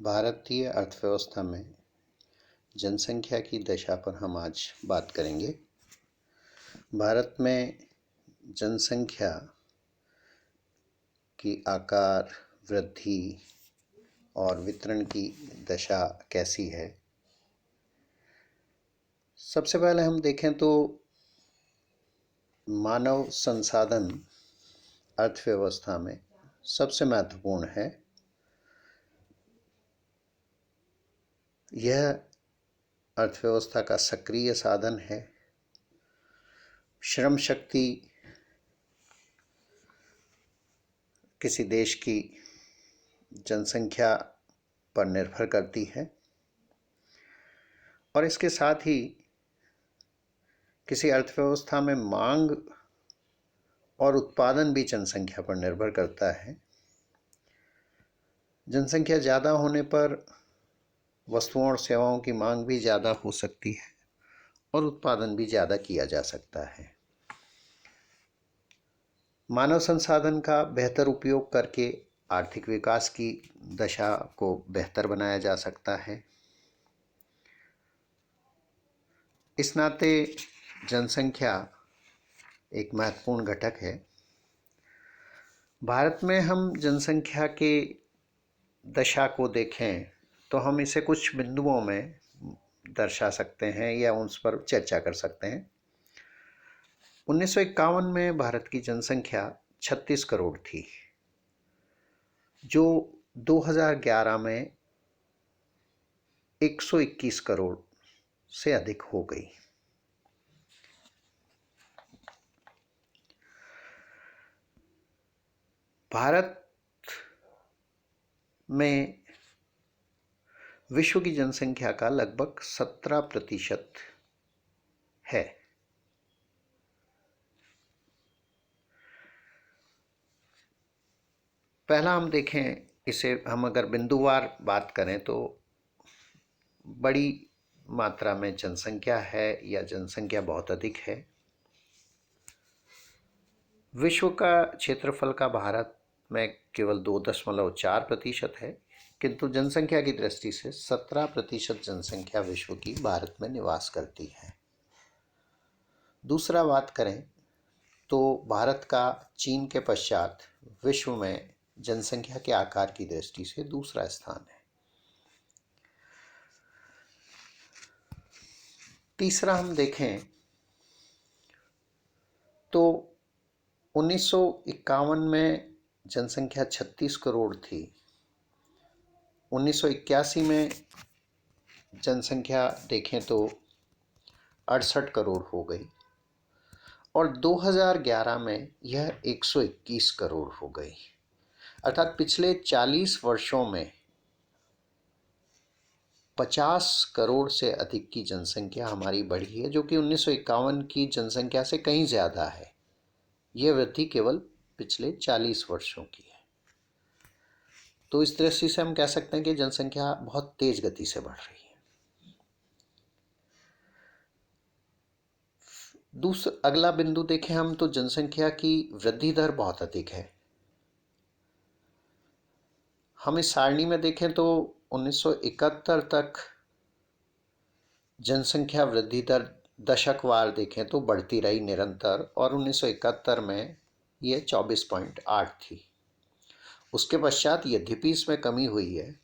भारतीय अर्थव्यवस्था में जनसंख्या की दशा पर हम आज बात करेंगे। भारत में जनसंख्या की आकार, वृद्धि और वितरण की दशा कैसी है। सबसे पहले हम देखें तो मानव संसाधन अर्थव्यवस्था में सबसे महत्वपूर्ण है। यह अर्थव्यवस्था का सक्रिय साधन है। श्रम शक्ति किसी देश की जनसंख्या पर निर्भर करती है और इसके साथ ही किसी अर्थव्यवस्था में मांग और उत्पादन भी जनसंख्या पर निर्भर करता है। जनसंख्या ज़्यादा होने पर वस्तुओं और सेवाओं की मांग भी ज़्यादा हो सकती है और उत्पादन भी ज़्यादा किया जा सकता है। मानव संसाधन का बेहतर उपयोग करके आर्थिक विकास की दशा को बेहतर बनाया जा सकता है। इस नाते जनसंख्या एक महत्वपूर्ण घटक है। भारत में हम जनसंख्या के दशा को देखें तो हम इसे कुछ बिंदुओं में दर्शा सकते हैं या उस पर चर्चा कर सकते हैं। 1951 में भारत की जनसंख्या 36 करोड़ थी, जो 2011 में 121 करोड़ से अधिक हो गई। भारत में विश्व की जनसंख्या का लगभग 17% है। पहला हम देखें, इसे हम अगर बिंदुवार बात करें तो बड़ी मात्रा में जनसंख्या है या जनसंख्या बहुत अधिक है। विश्व का क्षेत्रफल का भारत में केवल 2.4% है, किंतु जनसंख्या की दृष्टि से 17% जनसंख्या विश्व की भारत में निवास करती है। दूसरा बात करें तो भारत का चीन के पश्चात विश्व में जनसंख्या के आकार की दृष्टि से दूसरा स्थान है। तीसरा हम देखें तो 1951 में जनसंख्या 36 करोड़ थी। 1981 में जनसंख्या देखें तो 68 करोड़ हो गई और 2011 में यह 121 करोड़ हो गई। अर्थात पिछले 40 वर्षों में 50 करोड़ से अधिक की जनसंख्या हमारी बढ़ी है, जो कि 1951 की जनसंख्या से कहीं ज़्यादा है। यह वृद्धि केवल पिछले 40 वर्षों की है। तो इस दृष्टि से हम कह सकते हैं कि जनसंख्या बहुत तेज गति से बढ़ रही है। अगला बिंदु देखें हम तो जनसंख्या की वृद्धि दर बहुत अधिक है। हम इस सारणी में देखें तो 1971 तक जनसंख्या वृद्धि दर दशकवार देखें तो बढ़ती रही निरंतर और 1971 में यह 24.8 थी। उसके पश्चात यद्यपि इसमें कमी हुई है,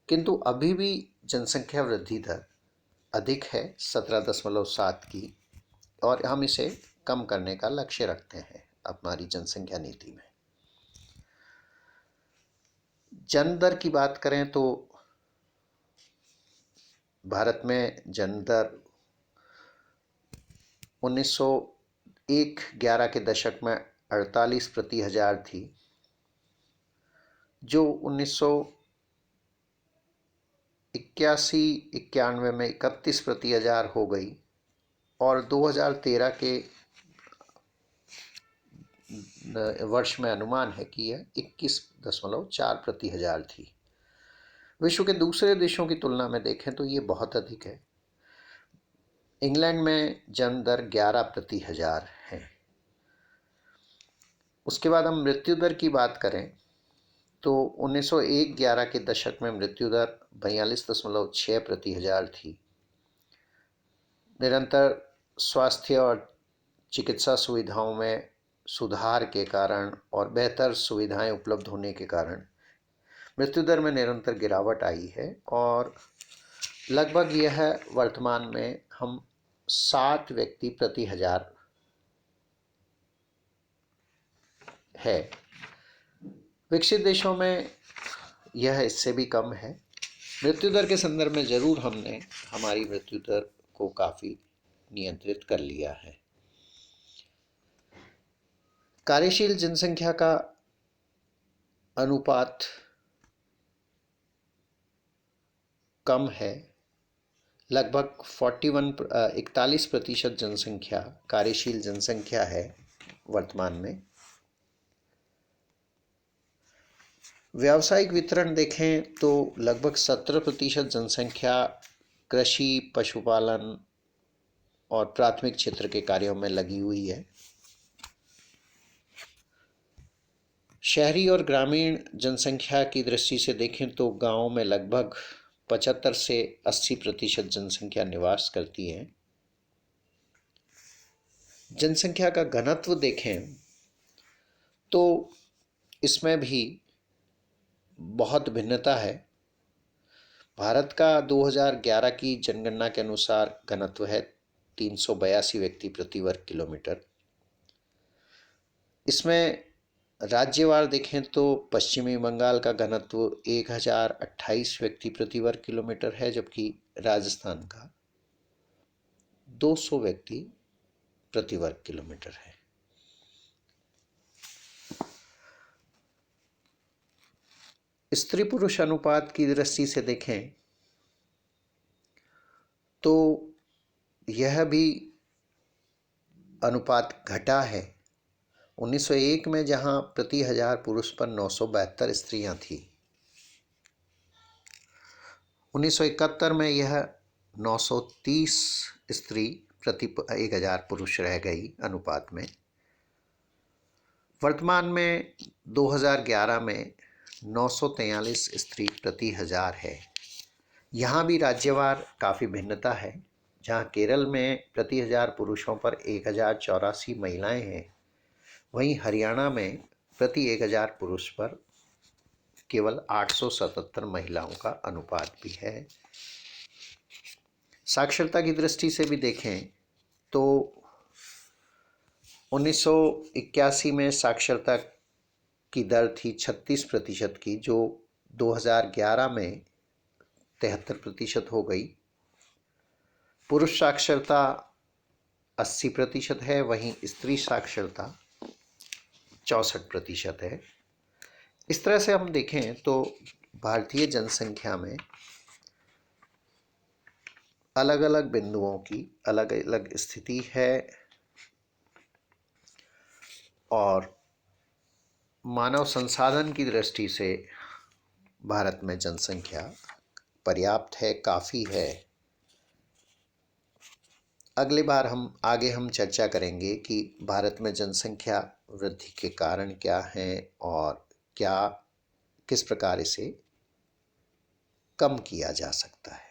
किंतु अभी भी जनसंख्या वृद्धि दर अधिक है 17.7 की, और हम इसे कम करने का लक्ष्य रखते हैं हमारी जनसंख्या नीति में। जन्म दर की बात करें तो भारत में जन्म दर 1901-11 के दशक में 48 प्रति हजार थी, जो 1981-91 में 31 प्रति हजार हो गई और 2013 के वर्ष में अनुमान है कि यह 21.4 प्रति हजार थी। विश्व के दूसरे देशों की तुलना में देखें तो ये बहुत अधिक है। इंग्लैंड में जन्म दर 11 प्रति हजार है। उसके बाद हम मृत्यु दर की बात करें तो 1901-11 के दशक में मृत्यु दर 42.6 प्रति हजार थी। निरंतर स्वास्थ्य और चिकित्सा सुविधाओं में सुधार के कारण और बेहतर सुविधाएं उपलब्ध होने के कारण मृत्यु दर में निरंतर गिरावट आई है और लगभग यह वर्तमान में हम 7 व्यक्ति प्रति हजार है। विकसित देशों में यह इससे भी कम है। मृत्यु दर के संदर्भ में जरूर हमने हमारी मृत्यु दर को काफी नियंत्रित कर लिया है। कार्यशील जनसंख्या का अनुपात कम है। लगभग 41% जनसंख्या कार्यशील जनसंख्या है वर्तमान में। व्यावसायिक वितरण देखें तो लगभग 17% जनसंख्या कृषि, पशुपालन और प्राथमिक क्षेत्र के कार्यों में लगी हुई है। शहरी और ग्रामीण जनसंख्या की दृष्टि से देखें तो गांवों में लगभग 75 से 80% जनसंख्या निवास करती है। जनसंख्या का घनत्व देखें तो इसमें भी बहुत भिन्नता है। भारत का 2011 की जनगणना के अनुसार घनत्व है 382 व्यक्ति प्रति वर्ग किलोमीटर। इसमें राज्यवार देखें तो पश्चिमी बंगाल का घनत्व 1028 व्यक्ति प्रति वर्ग किलोमीटर है, जबकि राजस्थान का 200 व्यक्ति प्रति वर्ग किलोमीटर है। स्त्री पुरुष अनुपात की दृष्टि से देखें तो यह भी अनुपात घटा है। 1901 में जहां प्रति हजार पुरुष पर 972 स्त्रियां थी, 1971 में यह 930 स्त्री प्रति 1000 पुरुष रह गई अनुपात में। वर्तमान में 2011 में 943 स्त्री प्रति हजार है। यहाँ भी राज्यवार काफ़ी भिन्नता है। जहाँ केरल में प्रति हजार पुरुषों पर 1084 महिलाएं हैं, वहीं हरियाणा में प्रति 1000 पुरुष पर केवल 877 महिलाओं का अनुपात भी है। साक्षरता की दृष्टि से भी देखें तो 1981 में साक्षरता की दर थी 36% की, जो 2011 में 73% हो गई। पुरुष साक्षरता 80% है, वहीं स्त्री साक्षरता 64% है। इस तरह से हम देखें तो भारतीय जनसंख्या में अलग अलग बिंदुओं की अलग अलग स्थिति है और मानव संसाधन की दृष्टि से भारत में जनसंख्या पर्याप्त है, काफ़ी है। अगली बार हम चर्चा करेंगे कि भारत में जनसंख्या वृद्धि के कारण क्या हैं और किस प्रकार इसे कम किया जा सकता है।